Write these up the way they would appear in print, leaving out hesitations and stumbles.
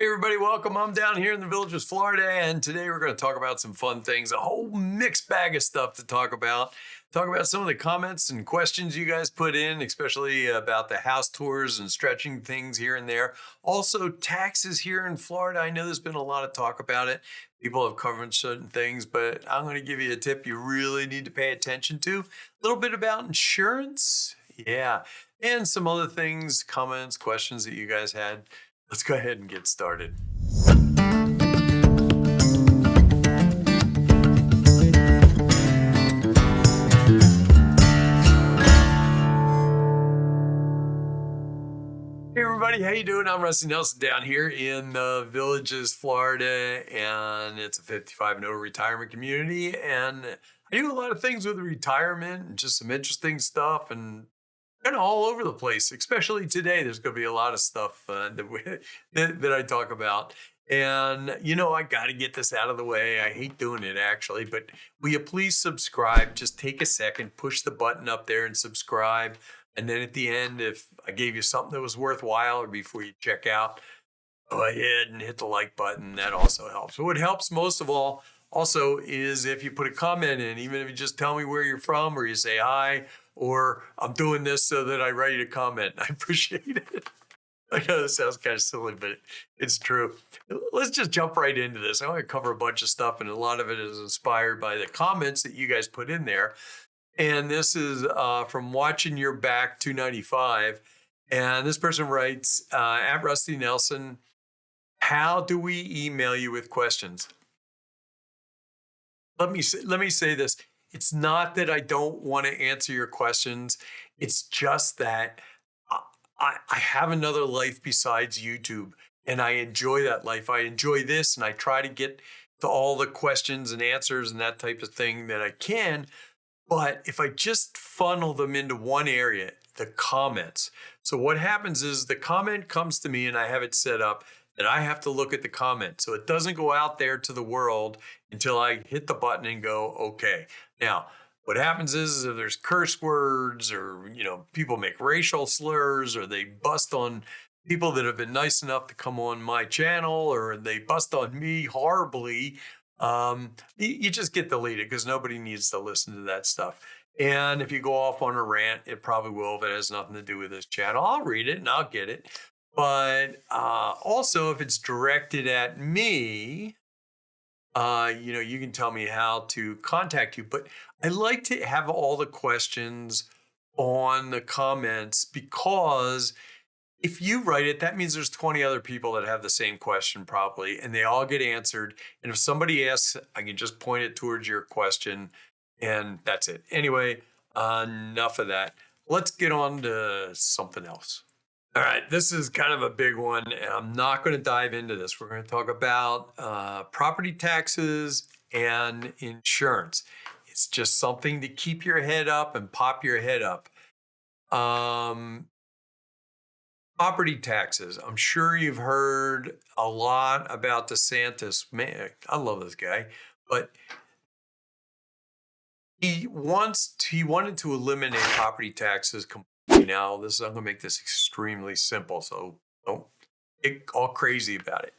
Hey everybody, welcome. I'm down here in the Villages, Florida, and today we're going to talk about some fun things, a whole mixed bag of stuff to talk about. Talk about some of the comments and questions you guys put in, especially about the house tours and stretching things here and there. Also, taxes here in Florida. I know there's been a lot of talk about it. People have covered certain things, but I'm going to give you a tip you really need to pay attention to. A little bit about insurance. Yeah. And some other things, comments, questions that you guys had. Let's go ahead and get started. Hey everybody, how you doing? I'm Rusty Nelson down here in the Villages, Florida, and it's a 55 and over retirement community. And I do a lot of things with retirement and just some interesting stuff and kind of all over the place. Especially today, there's going to be a lot of stuff that I talk about. And I got to get this out of the way. I hate doing it actually, but will you please subscribe? Just take a second, push the button up there and subscribe. And then at the end, if I gave you something that was worthwhile or before you check out, go ahead and hit the like button. That also helps. But what helps most of all also is if you put a comment in, even if you just tell me where you're from or you say hi, or I'm doing this so that I write a comment. I appreciate it. I know this sounds kind of silly, but it's true. Let's just jump right into this. I want to cover a bunch of stuff, and a lot of it is inspired by the comments that you guys put in there. And this is from Watching Your Back 295. And this person writes, at Rusty Nelson, how do we email you with questions? Let me say this. It's not that I don't want to answer your questions. It's just that I have another life besides YouTube, and I enjoy that life. I enjoy this, and I try to get to all the questions and answers and that type of thing that I can. But if I just funnel them into one area, the comments. So what happens is the comment comes to me and I have it set up that I have to look at the comment. So it doesn't go out there to the world until I hit the button and go, okay. Now, what happens is if there's curse words or, people make racial slurs or they bust on people that have been nice enough to come on my channel or they bust on me horribly, you just get deleted because nobody needs to listen to that stuff. And if you go off on a rant, it probably will if it has nothing to do with this channel. I'll read it and I'll get it. But also, if it's directed at me, you can tell me how to contact you. But I like to have all the questions on the comments because if you write it, that means there's 20 other people that have the same question probably, and they all get answered. And if somebody asks, I can just point it towards your question, and that's it. Anyway, enough of that. Let's get on to something else. All right, this is kind of a big one, and I'm not going to dive into this. We're going to talk about property taxes and insurance. It's just something to keep your head up and pop your head up. Property taxes. I'm sure you've heard a lot about DeSantis. Man, I love this guy, but he wanted to eliminate property taxes completely. Now, I'm going to make this extremely simple, so don't get all crazy about it.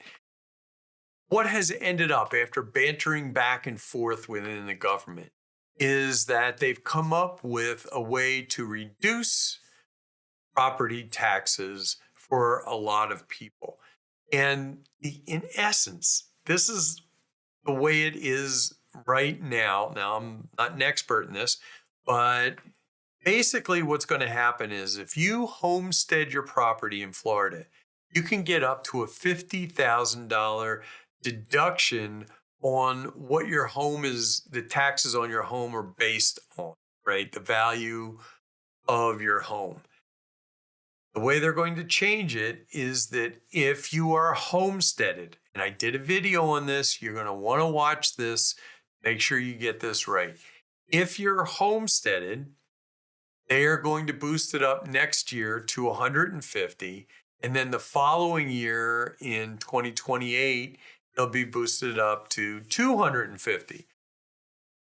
What has ended up after bantering back and forth within the government is that they've come up with a way to reduce property taxes for a lot of people. And in essence, this is the way it is right now. Now, I'm not an expert in this, but basically what's going to happen is if you homestead your property in Florida, you can get up to a $50,000 deduction on what your home is, the taxes on your home are based on, right? The value of your home. The way they're going to change it is that if you are homesteaded, and I did a video on this, you're going to want to watch this, make sure you get this right. If you're homesteaded, they are going to boost it up next year to 150, and then the following year in 2028, they'll be boosted up to 250.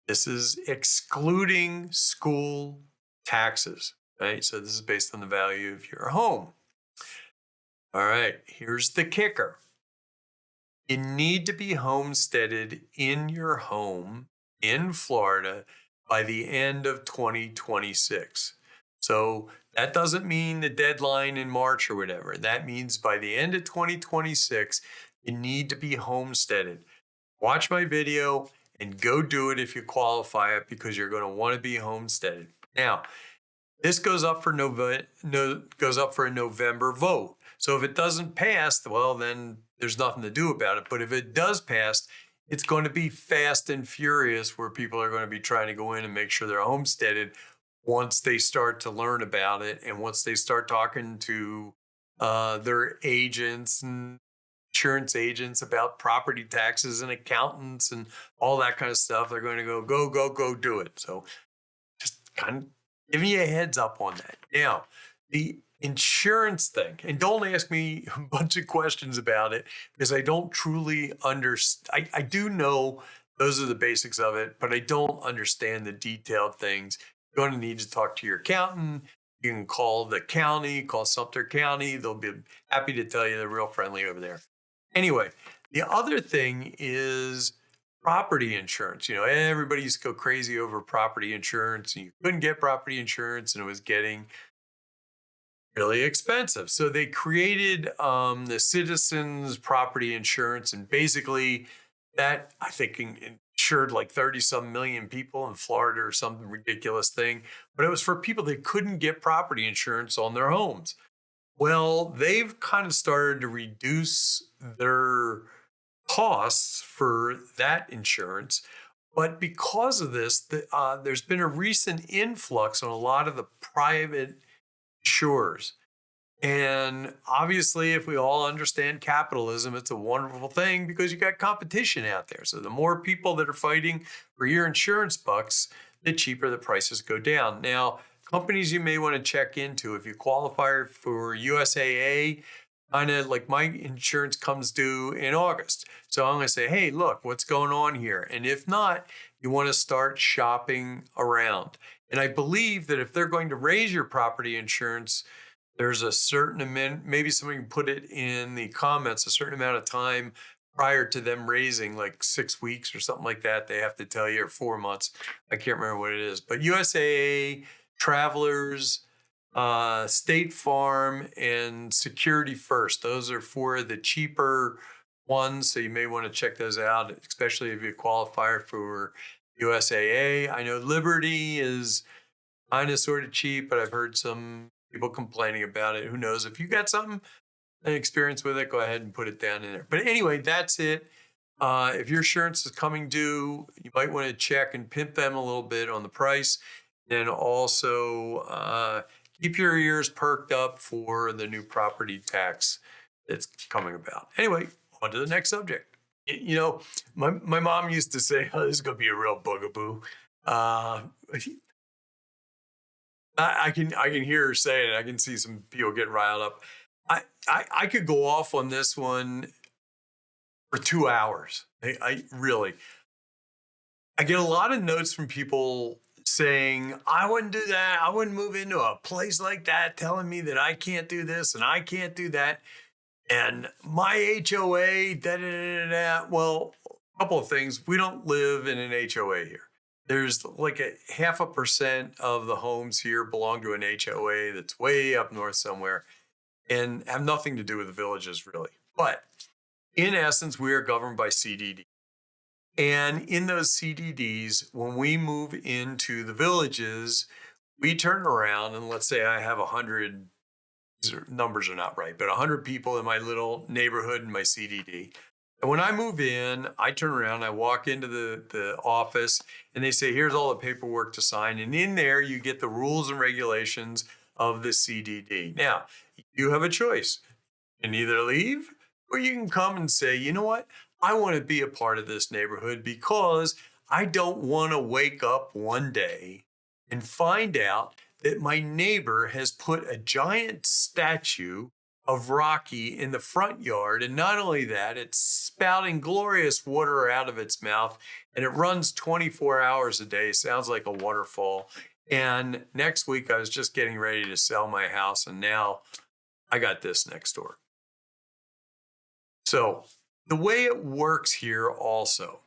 This is excluding school taxes. Right? So this is based on the value of your home. All right, here's the kicker. You need to be homesteaded in your home in Florida by the end of 2026. So that doesn't mean the deadline in March or whatever. That means by the end of 2026, you need to be homesteaded. Watch my video and go do it if you qualify it, because you're going to want to be homesteaded. Now, this goes up for goes up for a November vote. So if it doesn't pass, well, then there's nothing to do about it. But if it does pass, it's going to be fast and furious, where people are going to be trying to go in and make sure they're homesteaded once they start to learn about it, and once they start talking to their agents and insurance agents about property taxes and accountants and all that kind of stuff. They're going to go do it. So just kind of giving you a heads up on that. Now, the insurance thing, and don't ask me a bunch of questions about it, because I don't truly understand. I do know those are the basics of it, but I don't understand the detailed things. You're going to need to talk to your accountant. You can call the county, call Sumter County. They'll be happy to tell you. They're real friendly over there. Anyway, the other thing is property insurance. You know, everybody used to go crazy over property insurance, and you couldn't get property insurance, and it was getting really expensive. So they created the Citizens Property Insurance, and basically that, I think, insured like 30 some million people in Florida or some ridiculous thing. But it was for people that couldn't get property insurance on their homes. Well, they've kind of started to reduce their costs for that insurance. But because of this, there's been a recent influx on a lot of the private insurers. And obviously, if we all understand capitalism, it's a wonderful thing, because you got competition out there. So the more people that are fighting for your insurance bucks, the cheaper the prices go down. Now, companies you may want to check into, if you qualify for USAA, kind of like my insurance comes due in August. So I'm going to say, hey, look, what's going on here? And if not, you want to start shopping around. And I believe that if they're going to raise your property insurance, there's a certain amount, maybe somebody can put it in the comments, a certain amount of time prior to them raising, like 6 weeks or something like that. They have to tell you, or 4 months. I can't remember what it is. But USAA, Travelers, State Farm, and Security First. Those are 4 of the cheaper ones. So you may want to check those out, especially if you qualify for USAA. I know Liberty is kind of sort of cheap, but I've heard some people complaining about it. Who knows? If you got an experience with it, go ahead and put it down in there. But anyway, that's it. If your insurance is coming due, you might want to check and pimp them a little bit on the price. And also keep your ears perked up for the new property tax that's coming about. Anyway, on to the next subject. You know, my mom used to say, oh, this is going to be a real bugaboo. I can hear her saying it. I can see some people getting riled up. I could go off on this one for 2 hours. I really, I get a lot of notes from people saying, I wouldn't do that. I wouldn't move into a place like that, telling me that I can't do this and I can't do that. And my HOA, da da da da. Well, a couple of things. We don't live in an HOA here. There's like a 0.5% of the homes here belong to an HOA that's way up north somewhere and have nothing to do with the villages, really. But in essence, we are governed by CDD. And in those CDDs, when we move into the villages, we turn around and let's say I have 100, these numbers are not right, but 100 people in my little neighborhood in my CDD. And when I move in, I turn around, I walk into the office, and they say, here's all the paperwork to sign. And in there, you get the rules and regulations of the CDD. Now, you have a choice. You can either leave, or you can come and say, you know what? I want to be a part of this neighborhood because I don't want to wake up one day and find out that my neighbor has put a giant statue of Rocky in the front yard. And not only that, it's spouting glorious water out of its mouth, and it runs 24 hours a day. Sounds like a waterfall. And next week, I was just getting ready to sell my house, and now I got this next door. So The way it works here also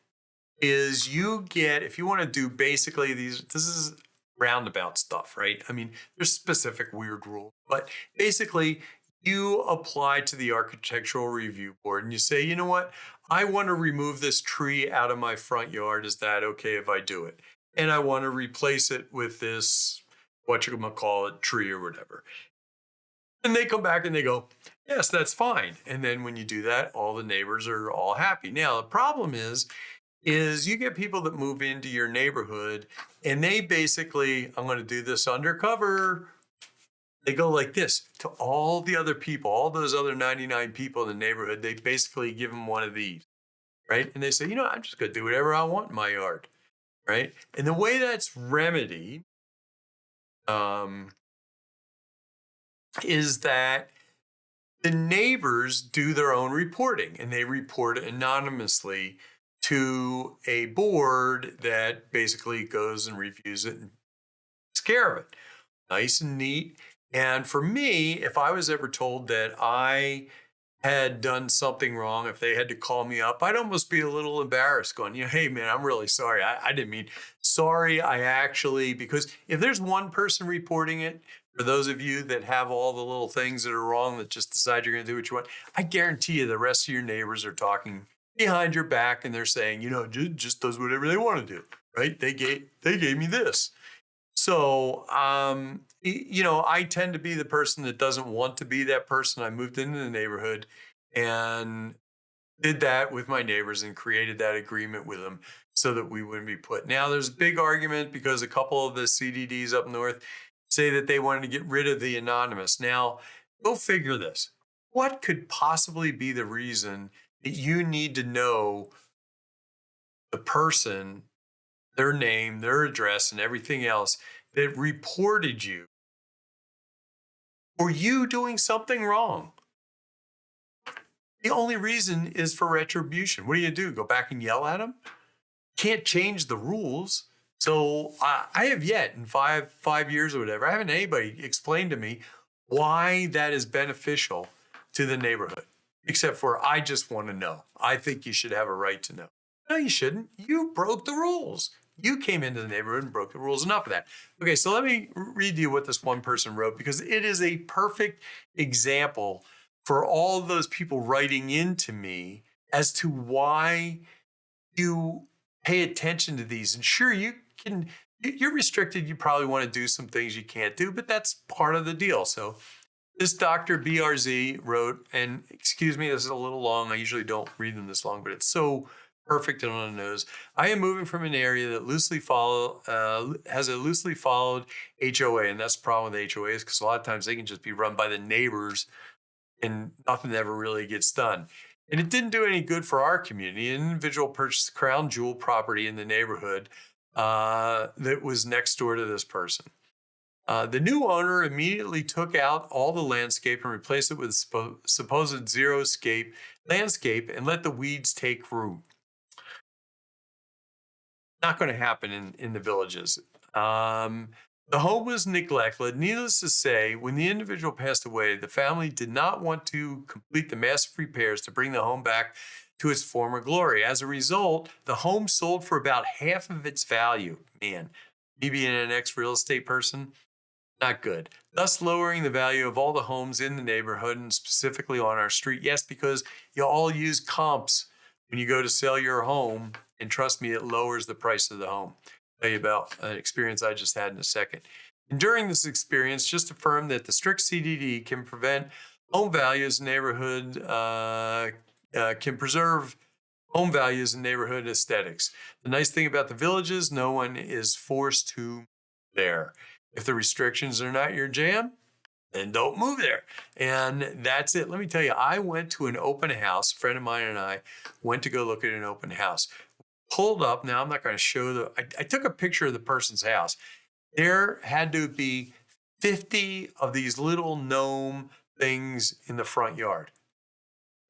is you get, if you want to do basically this is roundabout stuff, right? I mean, there's specific weird rules, but basically you apply to the architectural review board and you say, you know what? I want to remove this tree out of my front yard. Is that okay if I do it? And I want to replace it with this, what you're going to call it, tree or whatever. And they come back and they go, yes, that's fine. And then when you do that, all the neighbors are all happy. Now, the problem is you get people that move into your neighborhood and they basically, I'm going to do this undercover. They go like this to all the other people, all those other 99 people in the neighborhood. They basically give them one of these, right? And they say, you know, I'm just going to do whatever I want in my yard, right? And the way that's remedied is that the neighbors do their own reporting and they report anonymously to a board that basically goes and reviews it and takes care of it. Nice and neat. And for me, if I was ever told that I had done something wrong, if they had to call me up, I'd almost be a little embarrassed going, you know, hey man, I'm really sorry. I didn't mean sorry. I actually, because if there's one person reporting it, for those of you that have all the little things that are wrong that just decide you're going to do what you want, I guarantee you the rest of your neighbors are talking behind your back and they're saying, you know, just does whatever they want to do, right? They gave me this. So, you know, I tend to be the person that doesn't want to be that person. I moved into the neighborhood and did that with my neighbors and created that agreement with them so that we wouldn't be put. Now, there's a big argument because a couple of the CDDs up north say that they wanted to get rid of the anonymous. Now, go figure this. What could possibly be the reason that you need to know the person, their name, their address, and everything else that reported you for you doing something wrong? The only reason is for retribution. What do? Go back and yell at them? Can't change the rules. So I have yet in five years or whatever, I haven't anybody explained to me why that is beneficial to the neighborhood, except for I just want to know. I think you should have a right to know. No, you shouldn't. You broke the rules. You came into the neighborhood and broke the rules. Enough of that. Okay, so let me read you what this one person wrote because it is a perfect example for all of those people writing into me as to why you pay attention to these. And sure, you're restricted. You probably want to do some things you can't do, but that's part of the deal. So this Dr. BRZ wrote, and excuse me, this is a little long. I usually don't read them this long, but it's so perfect and on the nose. I am moving from an area that has a loosely followed HOA, and that's the problem with HOAs because a lot of times they can just be run by the neighbors and nothing ever really gets done. And it didn't do any good for our community. An individual purchased crown jewel property in the neighborhood that was next door to this person. The new owner immediately took out all the landscape and replaced it with supposed zero-scape landscape and let the weeds take root. Not going to happen in the villages. The home was neglected. Needless to say, when the individual passed away, the family did not want to complete the massive repairs to bring the home back to its former glory. As a result, the home sold for about half of its value. Man, me being an ex-real estate person, not good. Thus lowering the value of all the homes in the neighborhood and specifically on our street. Yes, because you all use comps when you go to sell your home. And trust me, it lowers the price of the home. I'll tell you about an experience I just had in a second. And during this experience, just affirmed that the strict CDD can prevent home values in neighborhood, can preserve home values and neighborhood aesthetics. The nice thing about the villages, no one is forced to there. If the restrictions are not your jam, then don't move there. And that's it. Let me tell you, I went to an open house. A friend of mine and I went to go look at an open house. Pulled up. Now, I'm not going to show I took a picture of the person's house. There had to be 50 of these little gnome things in the front yard.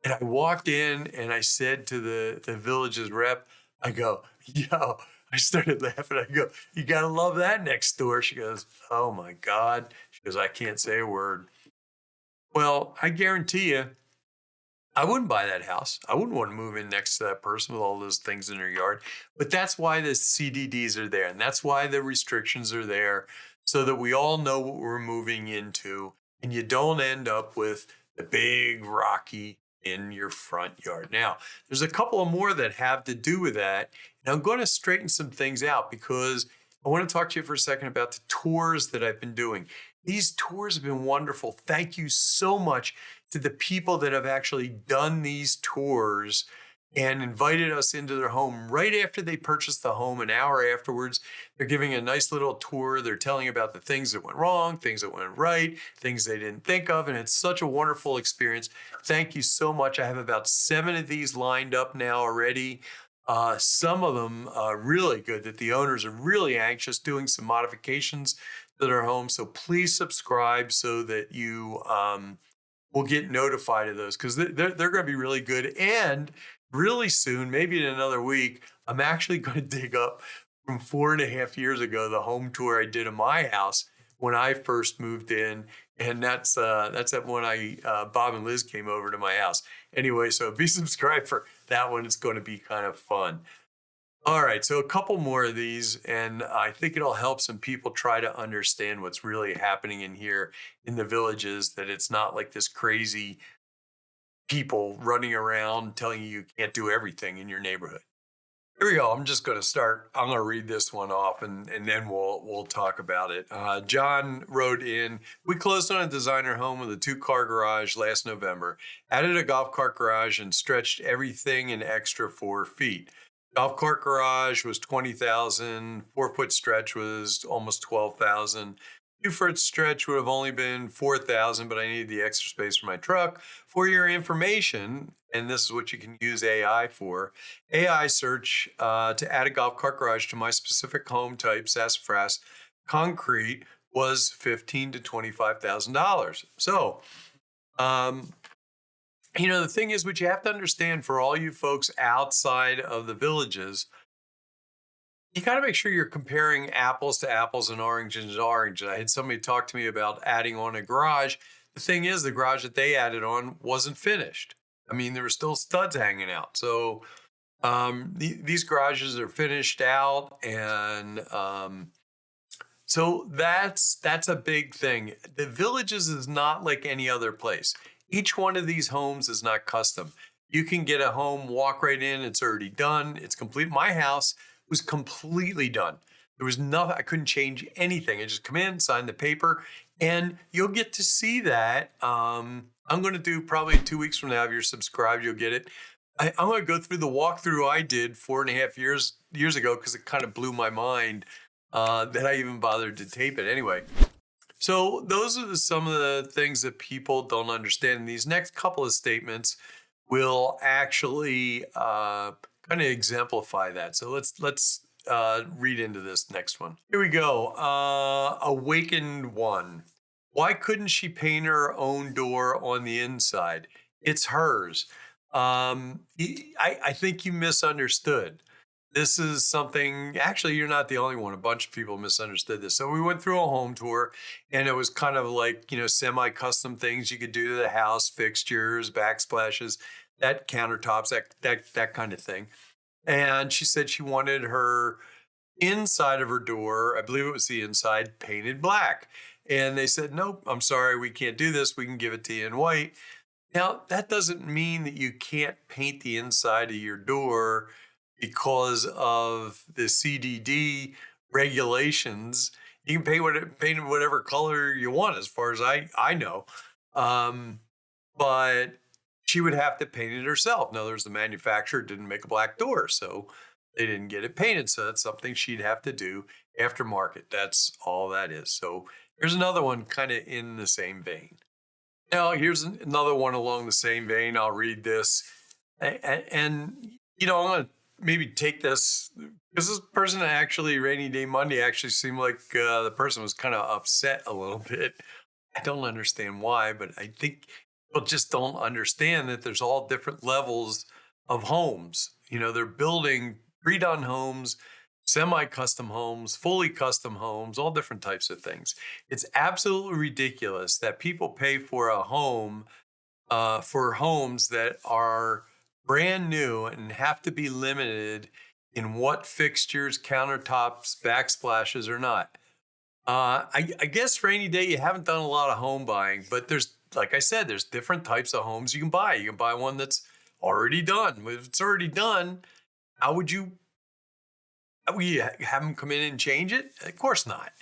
And I walked in and I said to the village's rep, I go, yo, I started laughing. I go, you got to love that next door. She goes, oh my God. She goes, I can't say a word. Well, I guarantee you, I wouldn't buy that house. I wouldn't want to move in next to that person with all those things in their yard. But that's why the CDDs are there. And that's why the restrictions are there so that we all know what we're moving into and you don't end up with the big rocky in your front yard. Now, there's a couple of more that have to do with that. And I'm going to straighten some things out because I want to talk to you for a second about the tours that I've been doing. These tours have been wonderful. Thank you so much to the people that have actually done these tours and invited us into their home right after they purchased the home. An hour afterwards, they're giving a nice little tour. They're telling about the things that went wrong, things that went right, things they didn't think of. And it's such a wonderful experience. Thank you so much. I have about 7 of these lined up now already. Some of them are really good that the owners are really anxious doing some modifications to their home. So please subscribe so that you will get notified of those because they're going to be really good. And really soon, maybe in another week, I'm actually going to dig up from 4.5 years ago, the home tour I did of my house when I first moved in. And that's when Bob and Liz came over to my house. Anyway, so be subscribed for that one. It's going to be kind of fun. All right, so a couple more of these, and I think it'll help some people try to understand what's really happening in here in the villages, that it's not like this crazy people running around telling you can't do everything in your neighborhood. Here we go. I'm just going to start. I'm going to read this one off and then we'll talk about it. John wrote in, we closed on a designer home with a 2-car garage last November, added a golf cart garage and stretched everything an extra 4 feet. Golf cart garage was $20,000. 4-foot stretch was almost $12,000. 2-foot stretch would have only been $4,000, but I needed the extra space for my truck. For your information, and this is what you can use AI for, AI search to add a golf cart garage to my specific home type, sassafras concrete, was $15,000 to $25,000. So, the thing is, what you have to understand for all you folks outside of the villages, you got to make sure you're comparing apples to apples and oranges to oranges. I had somebody talk to me about adding on a garage. The thing is, the garage that they added on wasn't finished. I mean, there were still studs hanging out. So these garages are finished out, and so that's a big thing. The villages is not like any other place. Each one of these homes is not custom. You can get a home, walk right in, it's already done, it's complete. My house was completely done. There was nothing, I couldn't change anything. I just come in, sign the paper, and you'll get to see that. I'm going to do probably 2 weeks from now. If you're subscribed, you'll get it. I'm going to go through the walkthrough I did 4.5 years ago because it kind of blew my mind that I even bothered to tape it anyway. So those are some of the things that people don't understand. And these next couple of statements will actually kind of exemplify that. So let's read into this next one. Here we go. Awakened one. Why couldn't she paint her own door on the inside? It's hers. I think you misunderstood. This is something, actually, you're not the only one. A bunch of people misunderstood this. So we went through a home tour, and it was kind of like, semi-custom things you could do to the house, fixtures, backsplashes, that countertops, that kind of thing. And she said she wanted her inside of her door, I believe it was the inside, painted black. And they said, nope, I'm sorry, we can't do this. We can give it to you in white. Now, that doesn't mean that you can't paint the inside of your door because of the CDD regulations. You can paint whatever color you want, as far as I know. But she would have to paint it herself. In other words, the manufacturer didn't make a black door, so they didn't get it painted. So that's something she'd have to do aftermarket. That's all that is. So here's another one kind of in the same vein. Now, here's another one along the same vein. I'll read this. And I'm going to maybe take this, because this person actually, Rainy Day Monday, actually seemed like the person was kind of upset a little bit. I don't understand why, but I think people just don't understand that there's all different levels of homes. They're building pre-done homes, semi-custom homes, fully custom homes, all different types of things. It's absolutely ridiculous that people pay for a home for homes that are brand new and have to be limited in what fixtures, countertops, backsplashes, or not. I guess rainy day, you haven't done a lot of home buying, but there's, like I said, there's different types of homes you can buy. You can buy one that's already done. If it's already done, how would you have them come in and change it? Of course not.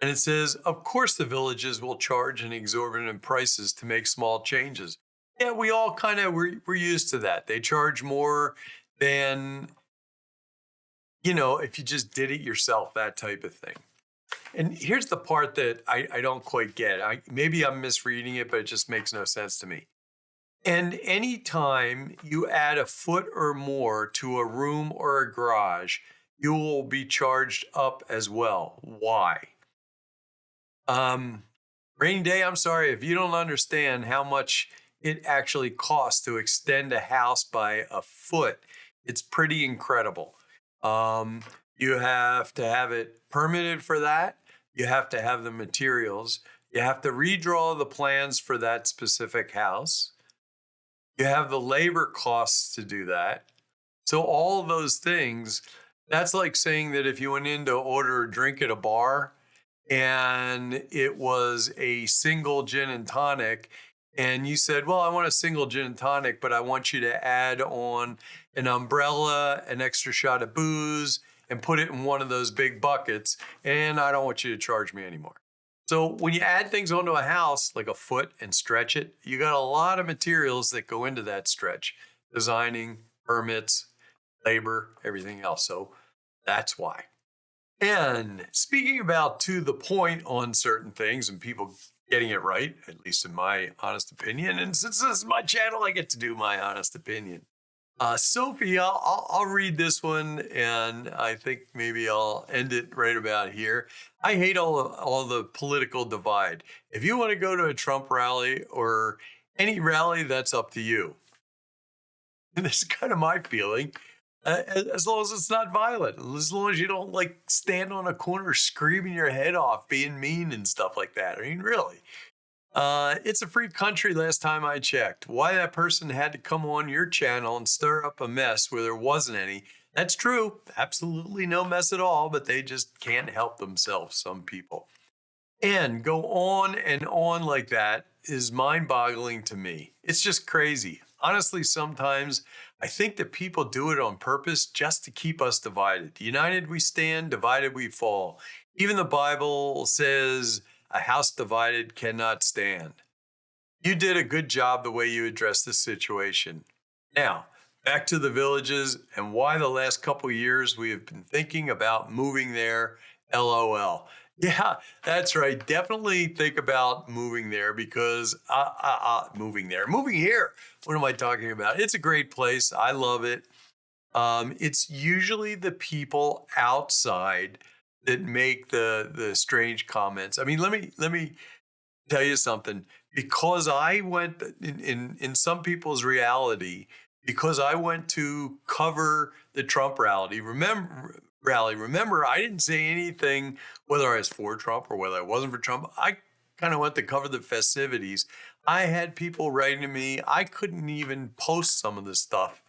And it says, of course, the villages will charge an exorbitant prices to make small changes. Yeah, we all kind of we're used to that. They charge more than, if you just did it yourself, that type of thing. And here's the part that I don't quite get. Maybe I'm misreading it, but it just makes no sense to me. And anytime you add a foot or more to a room or a garage, you will be charged up as well. Why? Rainy day, I'm sorry, if you don't understand how much it actually costs to extend a house by a foot, it's pretty incredible. You have to have it permitted for that. You have to have the materials. You have to redraw the plans for that specific house. You have the labor costs to do that. So all of those things, that's like saying that if you went in to order a drink at a bar and it was a single gin and tonic, and you said, well, I want a single gin and tonic, but I want you to add on an umbrella, an extra shot of booze, and put it in one of those big buckets, and I don't want you to charge me anymore. So when you add things onto a house, like a foot, and stretch it, you got a lot of materials that go into that stretch. Designing, permits, labor, everything else. So that's why. And speaking about to the point on certain things and people getting it right, at least in my honest opinion, and since this is my channel, I get to do my honest opinion. Sophie, I'll read this one, and I think maybe I'll end it right about here. I hate all the political divide. If you want to go to a Trump rally or any rally, that's up to you. And this is kind of my feeling. As long as it's not violent, as long as you don't like stand on a corner screaming your head off, being mean and stuff like that. I mean, really. It's a free country last time I checked. Why that person had to come on your channel and stir up a mess where there wasn't any, that's true. Absolutely no mess at all, but they just can't help themselves, some people. And go on and on like that is mind-boggling to me. It's just crazy. Honestly, sometimes I think that people do it on purpose just to keep us divided. United we stand, divided we fall. Even the Bible says, a house divided cannot stand. You did a good job the way you addressed this situation. Now, back to the villages and why the last couple of years we have been thinking about moving there, LOL. Yeah, that's right. Definitely think about moving there because moving here. What am I talking about? It's a great place. I love it. It's usually the people outside that make the strange comments. I mean, let me tell you something. Because I went in some people's reality, because I went to cover the Trump rally. Remember, I didn't say anything whether I was for Trump or whether I wasn't for Trump. I kind of went to cover the festivities. I had people writing to me. I couldn't even post some of this stuff.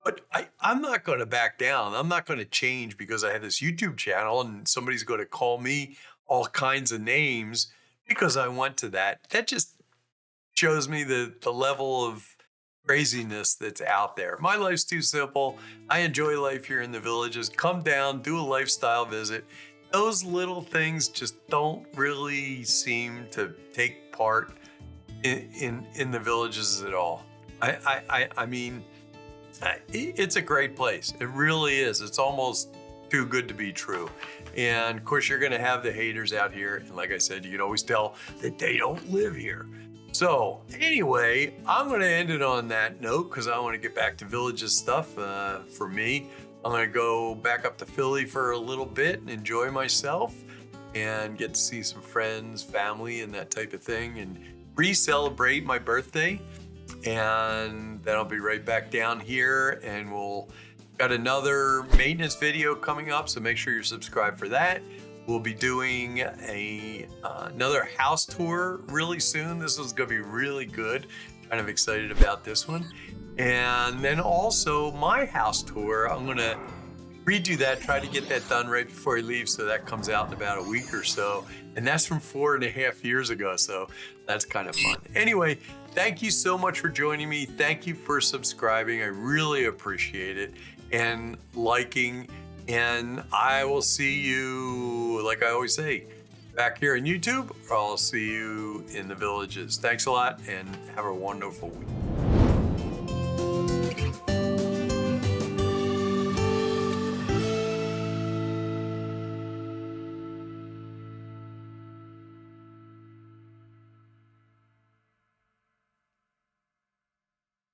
But I'm not going to back down. I'm not going to change because I have this YouTube channel and somebody's going to call me all kinds of names because I went to that. That just shows me the level of craziness that's out there. My life's too simple. I enjoy life here in the villages. Come down, do a lifestyle visit. Those little things just don't really seem to take part in the villages at all. I mean, it's a great place. It really is. It's almost too good to be true. And of course, you're going to have the haters out here. And like I said, you can always tell that they don't live here. So anyway, I'm going to end it on that note because I want to get back to villages stuff. For me, I'm going to go back up to Philly for a little bit and enjoy myself and get to see some friends, family, and that type of thing, and re-celebrate my birthday. And then I'll be right back down here, and we'll got another maintenance video coming up, so make sure you're subscribed for that. We'll be doing another house tour really soon. This is going to be really good kind of excited about this one. And then also my house tour, I'm going to redo that, try to get that done right before he leaves. So that comes out in about a week or so. And that's from 4.5 years ago. So that's kind of fun. Anyway, thank you so much for joining me. Thank you for subscribing. I really appreciate it, and liking. And I will see you, like I always say, back here on YouTube, or I'll see you in the villages. Thanks a lot and have a wonderful week.